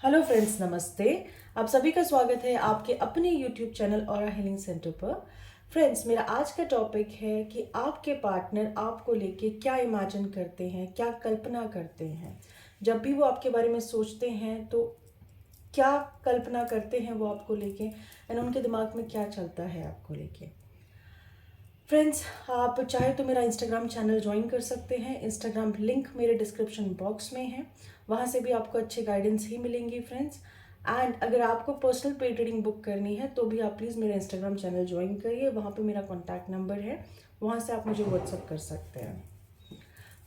Hello friends, नमस्ते। आप सभी का स्वागत है आपके अपने YouTube channel aura healing centre पर। फ्रेंड्स, मेरा आज का टॉपिक है कि आपके पार्टनर आपको लेके क्या इमेजिन करते हैं, क्या कल्पना करते हैं। जब भी वो आपके बारे में सोचते हैं तो क्या कल्पना करते हैं वो आपको लेके, एंड उनके दिमाग में क्या चलता है आपको लेके। फ्रेंड्स, आप चाहे तो मेरा इंस्टाग्राम चैनल ज्वाइन कर सकते हैं। इंस्टाग्राम लिंक मेरे डिस्क्रिप्शन बॉक्स में है, वहाँ से भी आपको अच्छे गाइडेंस ही मिलेंगी फ्रेंड्स। एंड अगर आपको पर्सनल पेड रीडिंग बुक करनी है तो भी आप प्लीज़ मेरा इंस्टाग्राम चैनल ज्वाइन करिए, वहाँ पे मेरा कॉन्टैक्ट नंबर है, वहाँ से आप मुझे व्हाट्सअप कर सकते हैं।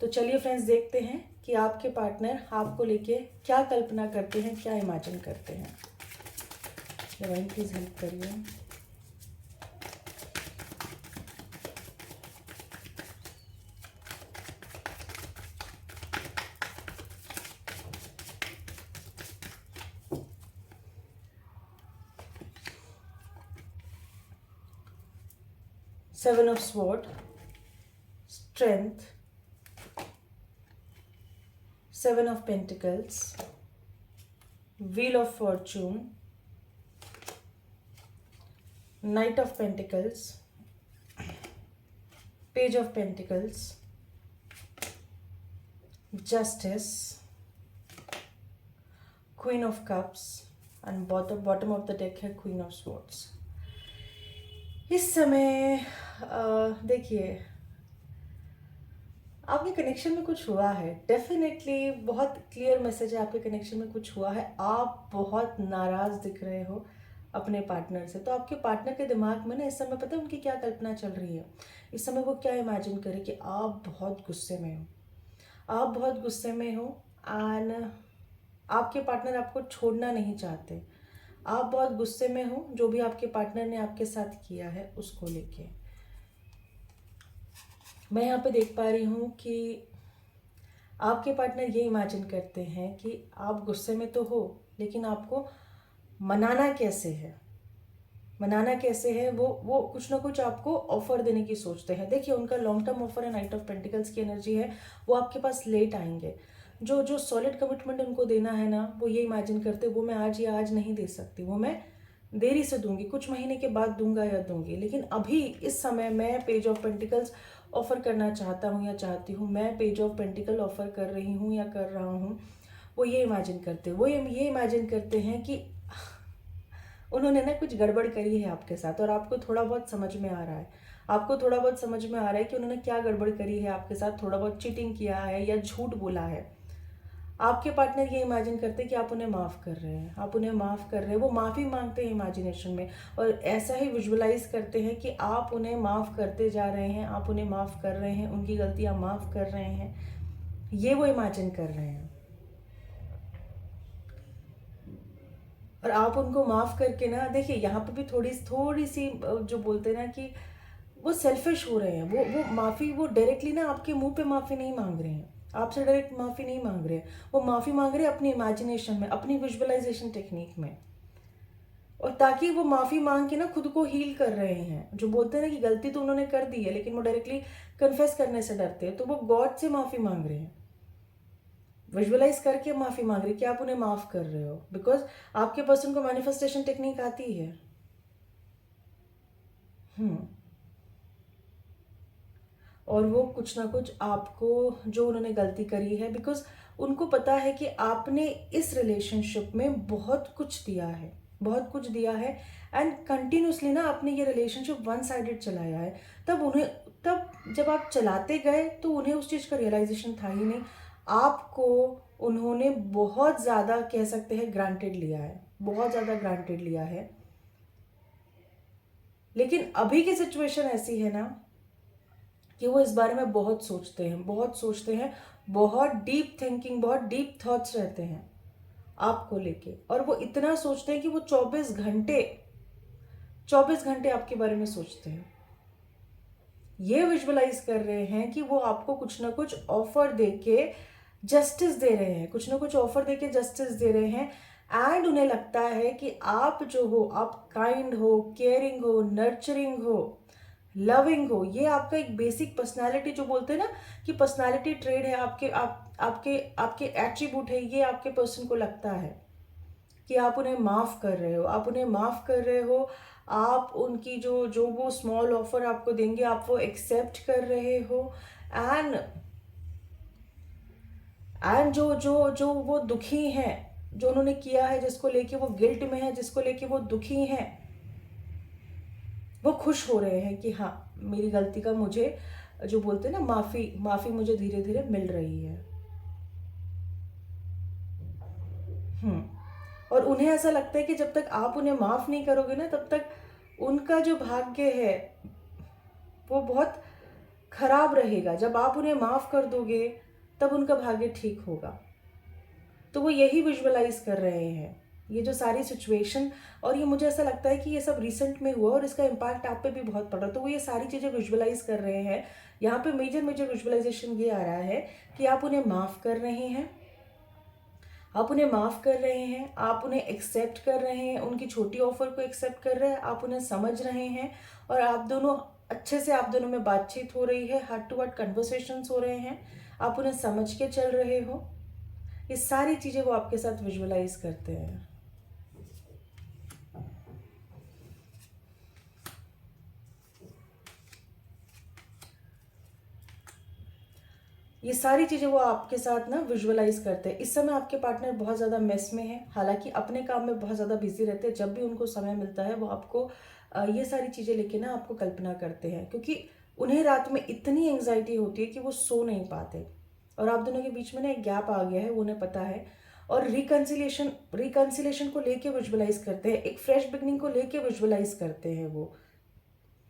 तो चलिए फ्रेंड्स, देखते हैं कि आपके पार्टनर आपको लेके क्या कल्पना करते हैं, क्या इमेजिन करते हैं। डिवाइन प्लीज़ हेल्प करिए। Seven of Swords, Strength, Seven of Pentacles, Wheel of Fortune, Knight of Pentacles, Page of Pentacles, Justice, Queen of Cups, and bottom of the deck है Queen of Swords। इस समय देखिए, आपके connection में कुछ हुआ है। डेफिनेटली बहुत क्लियर मैसेज है, आपके कनेक्शन में कुछ हुआ है। आप बहुत नाराज दिख रहे हो अपने पार्टनर से। तो आपके पार्टनर के दिमाग में ना इस समय पता है उनकी क्या कल्पना चल रही है। इस समय वो क्या इमेजिन करें कि आप बहुत गुस्से में हो, आप बहुत गुस्से में हो, एंड आपके पार्टनर आपको छोड़ना नहीं चाहते। आप बहुत गुस्से में हो जो भी आपके पार्टनर ने आपके साथ किया है उसको लेके। मैं यहाँ पे देख पा रही हूँ कि आपके पार्टनर ये इमेजिन करते हैं कि आप गुस्से में तो हो, लेकिन आपको मनाना कैसे है, मनाना कैसे है, वो कुछ ना कुछ आपको ऑफर देने की सोचते हैं। देखिए, उनका लॉन्ग टर्म ऑफर है, नाइट ऑफ पेंटिकल्स की एनर्जी है। वो आपके पास लेट आएंगे। जो जो सॉलिड कमिटमेंट उनको देना है ना, वो ये इमेजिन करते वो मैं आज या आज नहीं दे सकती, वो मैं देरी से दूंगी, कुछ महीने के बाद दूंगा या दूंगी। लेकिन अभी इस समय मैं पेज ऑफ पेंटिकल्स ऑफर करना चाहता हूँ या चाहती हूँ, मैं पेज ऑफ पेंटिकल ऑफर कर रही हूँ या कर रहा हूँ। वो ये इमेजिन करते, वो ये इमेजिन करते हैं कि उन्होंने ना कुछ गड़बड़ करी है आपके साथ, और आपको थोड़ा बहुत समझ में आ रहा है। आपको थोड़ा बहुत समझ में आ रहा है कि उन्होंने क्या गड़बड़ करी है आपके साथ। थोड़ा बहुत चीटिंग किया है या झूठ बोला है। आपके पार्टनर ये इमेजिन करते हैं कि आप उन्हें माफ़ कर रहे हैं, आप उन्हें माफ़ कर रहे हैं। वो माफ़ी मांगते हैं इमेजिनेशन में, और ऐसा ही विजुअलाइज करते हैं कि आप उन्हें माफ़ करते जा रहे हैं, आप उन्हें माफ़ कर रहे हैं, उनकी गलतियां माफ़ कर रहे हैं। ये वो इमेजिन कर रहे हैं। और आप उनको माफ़ करके ना, देखिए यहाँ पे भी थोड़ी थोड़ी सी जो बोलते हैं ना कि वो सेल्फिश हो रहे हैं। वो माफ़ी, वो डायरेक्टली ना आपके मुंह पे माफ़ी नहीं मांग रहे हैं, आपसे डायरेक्ट माफ़ी नहीं मांग रहे हैं। वो माफ़ी मांग रहे हैं अपनी इमेजिनेशन में, अपनी विजुअलाइजेशन टेक्निक में। और ताकि वो माफ़ी मांग के ना खुद को हील कर रहे हैं। जो बोलते हैं ना कि गलती तो उन्होंने कर दी है, लेकिन वो डायरेक्टली कन्फेस करने से डरते हैं, तो वो गॉड से माफ़ी मांग रहे हैं, विजुअलाइज करके माफ़ी मांग रहे हैं कि आप उन्हें माफ़ कर रहे हो। बिकॉज आपके पर्सन को मैनिफेस्टेशन टेक्निक आती है। और वो कुछ ना कुछ आपको, जो उन्होंने गलती करी है, बिकॉज उनको पता है कि आपने इस रिलेशनशिप में बहुत कुछ दिया है, बहुत कुछ दिया है, एंड कंटिन्यूसली ना आपने ये रिलेशनशिप वन साइडेड चलाया है। तब जब आप चलाते गए तो उन्हें उस चीज़ का रियलाइजेशन था ही नहीं। आपको उन्होंने बहुत ज़्यादा, कह सकते हैं, ग्रांटेड लिया है, बहुत ज़्यादा ग्रांटेड लिया है। लेकिन अभी की सिचुएशन ऐसी है ना कि वो इस बारे में बहुत सोचते हैं, बहुत सोचते हैं, बहुत डीप थिंकिंग, बहुत डीप थॉट्स रहते हैं आपको लेके। और वो इतना सोचते हैं कि वो 24 घंटे आपके बारे में सोचते हैं। ये विजुअलाइज कर रहे हैं कि वो आपको कुछ ना कुछ ऑफर देके जस्टिस दे रहे हैं, कुछ ना कुछ ऑफर देके जस्टिस दे रहे हैं। एंड उन्हें लगता है कि आप जो हो, आप काइंड हो, केयरिंग हो, नर्चरिंग हो, लविंग हो। ये आपका एक बेसिक पर्सनालिटी, जो बोलते हैं ना कि पर्सनालिटी ट्रेड है, आपके एट्रीब्यूट है, ये आपके पर्सन को लगता है। कि आप उन्हें माफ़ कर रहे हो, आप उन्हें माफ़ कर रहे हो, आप उनकी जो जो वो स्मॉल ऑफर आपको देंगे आप वो एक्सेप्ट कर रहे हो। एंड जो जो जो वो दुखी हैं, जो उन्होंने किया है, जिसको लेके वो गिल्ट में है, जिसको लेके वो दुखी हैं, वो खुश हो रहे हैं कि हाँ मेरी गलती का मुझे, जो बोलते हैं ना, माफ़ी माफ़ी मुझे धीरे धीरे मिल रही है। और उन्हें ऐसा लगता है कि जब तक आप उन्हें माफ़ नहीं करोगे ना, तब तक उनका जो भाग्य है वो बहुत खराब रहेगा। जब आप उन्हें माफ़ कर दोगे तब उनका भाग्य ठीक होगा। तो वो यही विजुअलाइज कर रहे हैं, ये जो सारी सिचुएशन। और ये मुझे ऐसा लगता है कि ये सब रिसेंट में हुआ और इसका इम्पैक्ट आप पे भी बहुत पड़ रहा है। तो वो ये सारी चीज़ें विजुअलाइज कर रहे हैं। यहाँ पे मेजर मेजर विजुअलाइजेशन ये आ रहा है कि आप उन्हें माफ़ कर रहे हैं, आप उन्हें माफ़ कर रहे हैं, आप उन्हें एक्सेप्ट कर रहे हैं, उनकी छोटी ऑफर को एक्सेप्ट कर रहे हैं, आप उन्हें समझ रहे हैं। और आप दोनों अच्छे से, आप दोनों में बातचीत हो रही है, हार्ट टू हार्ट कन्वर्सेशंस हो रहे हैं, आप उन्हें समझ के चल रहे हो। ये सारी चीज़ें वो आपके साथ विजुअलाइज करते हैं। ये सारी चीज़ें वो आपके साथ ना विजुअलाइज करते हैं। इस समय आपके पार्टनर बहुत ज़्यादा मेस में है, हालांकि अपने काम में बहुत ज़्यादा बिजी रहते हैं। जब भी उनको समय मिलता है वो आपको ये सारी चीज़ें लेके ना आपको कल्पना करते हैं, क्योंकि उन्हें रात में इतनी एंग्जाइटी होती है कि वो सो नहीं पाते। और आप दोनों के बीच में ना एक गैप आ गया है, वो उन्हें पता है। और रिकन्सिलेशन को लेके विजुअलाइज करते हैं, एक फ्रेश बिगनिंग को लेके विजुअलाइज करते हैं वो,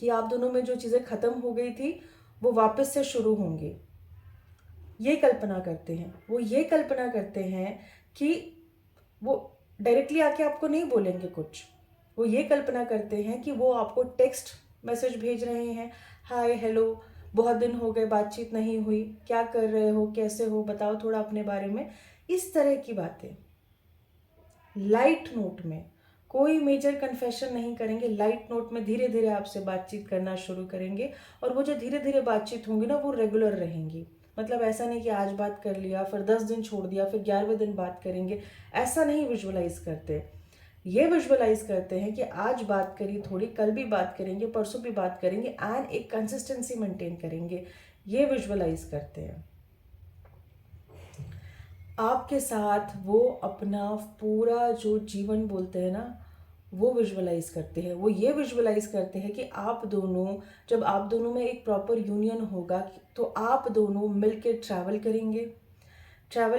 कि आप दोनों में जो चीज़ें ख़त्म हो गई थी वो वापस से शुरू होंगी। ये कल्पना करते हैं, वो ये कल्पना करते हैं कि वो डायरेक्टली आके आपको नहीं बोलेंगे कुछ। वो ये कल्पना करते हैं कि वो आपको टेक्स्ट मैसेज भेज रहे हैं, हाय हेलो, बहुत दिन हो गए, बातचीत नहीं हुई, क्या कर रहे हो, कैसे हो, बताओ थोड़ा अपने बारे में। इस तरह की बातें लाइट नोट में, कोई मेजर कन्फेशन नहीं करेंगे, लाइट नोट में धीरे धीरे आपसे बातचीत करना शुरू करेंगे। और वो जो धीरे धीरे बातचीत होंगी ना वो रेगुलर रहेंगी। मतलब ऐसा नहीं कि आज बात कर लिया फिर 10 दिन छोड़ दिया फिर 11वें दिन बात करेंगे, ऐसा नहीं विजुअलाइज करते। ये विजुअलाइज करते हैं कि आज बात करी थोड़ी, कल भी बात करेंगे, परसों भी बात करेंगे, एंड एक कंसिस्टेंसी मेंटेन करेंगे। ये विजुअलाइज करते हैं। आपके साथ वो अपना पूरा जो जीवन बोलते हैं ना वो विजुअलाइज करते हैं। वो ये विजुअलाइज करते हैं कि आप दोनों, जब आप दोनों में एक प्रॉपर यूनियन होगा तो आप दोनों मिलकर ट्रैवल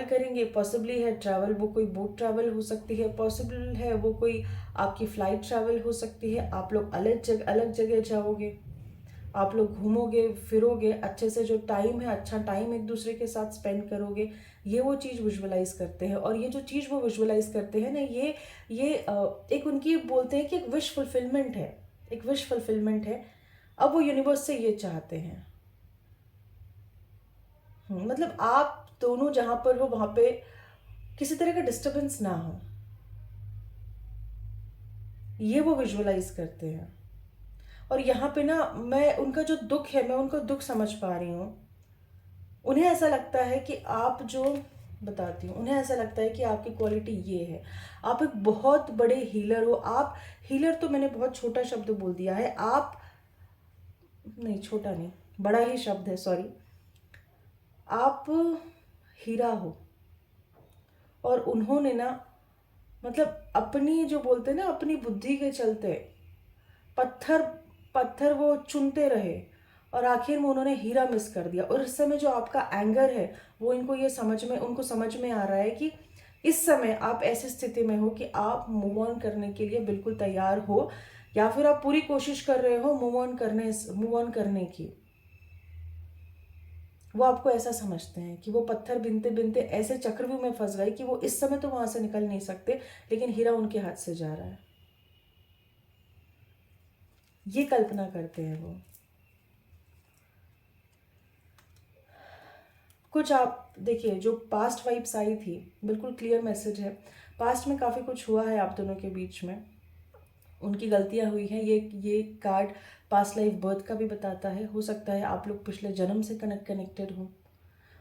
करेंगे। पॉसिबली है ट्रैवल, वो कोई बोट ट्रैवल हो सकती है, पॉसिबल है वो कोई आपकी फ्लाइट ट्रैवल हो सकती है। आप लोग अलग जगह जाओगे, आप लोग घूमोगे फिरोगे, अच्छे से जो टाइम है अच्छा टाइम एक दूसरे के साथ स्पेंड करोगे। ये वो चीज़ विजुअलाइज करते हैं। और ये जो चीज़ वो विजुअलाइज करते हैं ना, ये एक उनकी बोलते हैं कि एक विश फुलफिलमेंट है, एक विश फुलफिलमेंट है। अब वो यूनिवर्स से ये चाहते हैं। मतलब आप दोनों जहाँ पर हो वहाँ पे किसी तरह का डिस्टरबेंस ना हो, ये वो विजुअलाइज करते हैं। और यहाँ पे ना मैं उनका जो दुख है, मैं उनका दुख समझ पा रही हूँ। उन्हें ऐसा लगता है कि आप जो, बताती हूँ, उन्हें ऐसा लगता है कि आपकी क्वालिटी ये है, आप एक बहुत बड़े हीलर हो। आप हीलर तो मैंने बहुत छोटा शब्द बोल दिया है, आप नहीं, छोटा नहीं, बड़ा ही शब्द है, सॉरी। आप हीरा हो। और उन्होंने ना, मतलब अपनी जो बोलते हैं ना, अपनी बुद्धि के चलते पत्थर पत्थर वो चुनते रहे और आखिर में उन्होंने हीरा मिस कर दिया। और इस समय जो आपका एंगर है वो उनको समझ में आ रहा है कि इस समय आप ऐसी स्थिति में हो कि आप मूव ऑन करने के लिए बिल्कुल तैयार हो, या फिर आप पूरी कोशिश कर रहे हो मूव ऑन करने की। वो आपको ऐसा समझते हैं कि वो पत्थर बिनते बिनते ऐसे चक्रव्यूह में फंस गए कि वो इस समय तो वहां से निकल नहीं सकते, लेकिन हीरा उनके हाथ से जा रहा है। ये कल्पना करते हैं वो। कुछ आप देखिए, जो पास्ट वाइब्स आई थी, बिल्कुल क्लियर मैसेज है। पास्ट में काफ़ी कुछ हुआ है आप दोनों के बीच में, उनकी गलतियां हुई हैं। ये कार्ड पास्ट लाइफ बर्थ का भी बताता है। हो सकता है आप लोग पिछले जन्म से कनेक्टेड हों।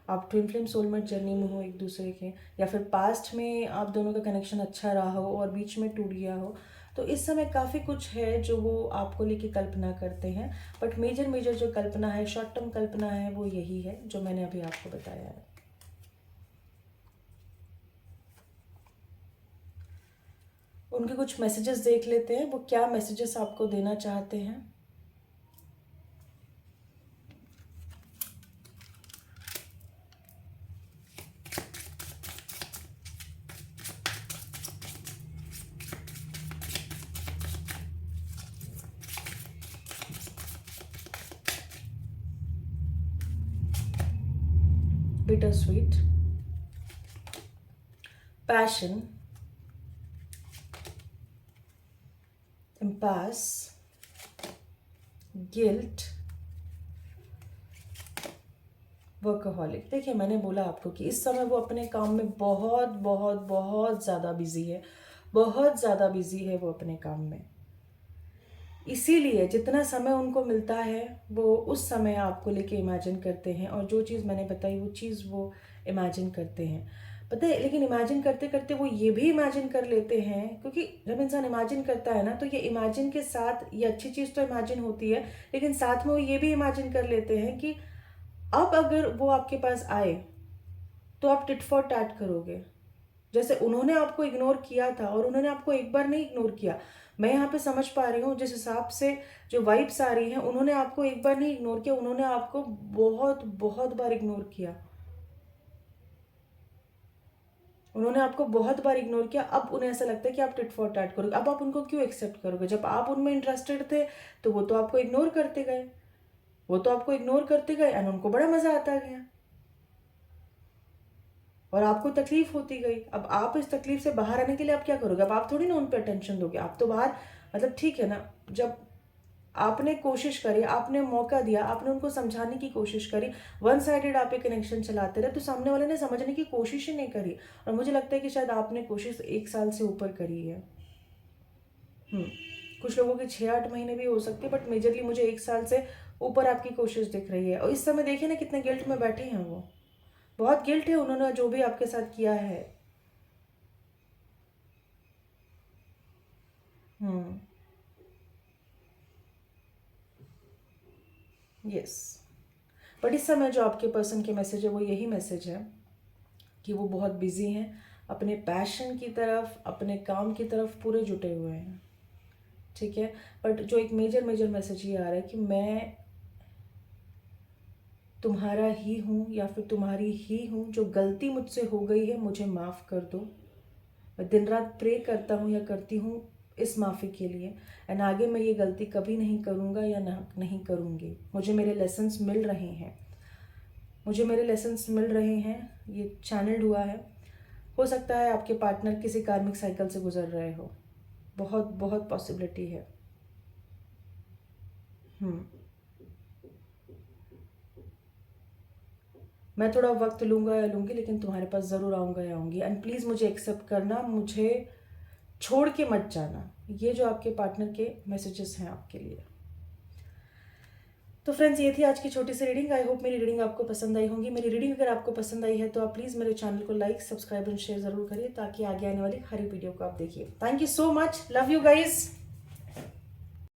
आप ट्विन फ्लेम सोलमेट जर्नी में हो एक दूसरे के, या फिर पास्ट में आप दोनों का कनेक्शन अच्छा रहा हो और बीच में टूट गया हो। तो इस समय काफ़ी कुछ है जो वो आपको लेके कल्पना करते हैं, बट मेजर मेजर जो कल्पना है, शॉर्ट टर्म कल्पना है, वो यही है जो मैंने अभी आपको बताया है। उनके कुछ मैसेजेस देख लेते हैं, वो क्या मैसेजेस आपको देना चाहते हैं। Bittersweet, passion, impasse, guilt, workaholic. देखिए, मैंने बोला आपको कि इस समय वो अपने काम में बहुत बहुत बहुत ज़्यादा बिजी है, बहुत ज़्यादा बिजी है वो अपने काम में। इसीलिए जितना समय उनको मिलता है वो उस समय आपको लेके इमेजिन करते हैं, और जो चीज़ मैंने बताई वो चीज़ वो इमेजिन करते हैं। पता है, लेकिन इमेजिन करते करते वो ये भी इमेजिन कर लेते हैं, क्योंकि जब इंसान इमेजिन करता है ना, तो ये इमेजिन के साथ ये अच्छी चीज़ तो इमेजिन होती है, लेकिन साथ में वो ये भी इमेजिन कर लेते हैं कि अब अगर वो आपके पास आए तो आप टिट फॉर टैट करोगे। जैसे उन्होंने आपको इग्नोर किया था, और उन्होंने आपको एक बार नहीं इग्नोर किया, मैं यहाँ पे समझ पा रही हूँ जिस हिसाब से जो वाइब्स आ रही हैं, उन्होंने आपको एक बार नहीं इग्नोर किया, उन्होंने आपको बहुत बहुत बार इग्नोर किया। उन्होंने आपको बहुत बार इग्नोर किया। अब उन्हें ऐसा लगता है कि आप टिट फॉर टैट करोगे। अब आप उनको क्यों एक्सेप्ट करोगे? जब आप उनमें इंटरेस्टेड थे तो वो तो आपको इग्नोर करते गए, वो तो आपको इग्नोर करते गए, एंड उनको बड़ा मजा आता गया और आपको तकलीफ होती गई। अब आप इस तकलीफ से बाहर आने के लिए आप क्या करोगे? अब आप थोड़ी ना उन पर अटेंशन दोगे। आप तो बाहर, मतलब ठीक है ना, जब आपने कोशिश करी, आपने मौका दिया, आपने उनको समझाने की कोशिश करी, वन साइडेड आप एक कनेक्शन चलाते रहे, तो सामने वाले ने समझने की कोशिश ही नहीं करी। और मुझे लगता है कि शायद आपने कोशिश 1 साल से ऊपर करी है। कुछ लोगों की 6-8 महीने भी हो सकती है, बट मेजरली मुझे 1 साल से ऊपर आपकी कोशिश दिख रही है। और इस समय देखिए ना कितने गिल्ट में बैठे हैं वो। बहुत गिल्ट है उन्होंने जो भी आपके साथ किया है। हम्म यस। बट इस समय जो आपके पर्सन के मैसेज है वो यही मैसेज है कि वो बहुत बिजी हैं, अपने पैशन की तरफ, अपने काम की तरफ पूरे जुटे हुए हैं। ठीक है, बट जो एक मेजर मेजर मैसेज ये आ रहा है कि मैं तुम्हारा ही हूँ या फिर तुम्हारी ही हूँ, जो गलती मुझसे हो गई है मुझे माफ़ कर दो। मैं दिन रात प्रे करता हूँ या करती हूँ इस माफ़ी के लिए, एंड आगे मैं ये गलती कभी नहीं करूँगा या नहीं करूँगी। मुझे मेरे लेसन्स मिल रहे हैं, मुझे मेरे लेसन्स मिल रहे हैं। ये चैनल्ड हुआ है। हो सकता है आपके पार्टनर किसी कार्मिक साइकिल से गुजर रहे हो, बहुत बहुत पॉसिबिलिटी है। हम्म मैं थोड़ा वक्त लूँगा या लूँगी, लेकिन तुम्हारे पास ज़रूर आऊँगा या आऊँगी, एंड प्लीज़ मुझे एक्सेप्ट करना, मुझे छोड़ के मत जाना। ये जो आपके पार्टनर के मैसेजेस हैं आपके लिए। तो फ्रेंड्स, ये थी आज की छोटी सी रीडिंग। आई होप मेरी रीडिंग आपको पसंद आई होंगी। मेरी रीडिंग अगर आपको पसंद आई है तो आप प्लीज़ मेरे चैनल को लाइक, सब्सक्राइब एंड शेयर ज़रूर करिए, ताकि आगे आने वाली हर एक वीडियो को आप देखिए। Thank you so much, love you guys.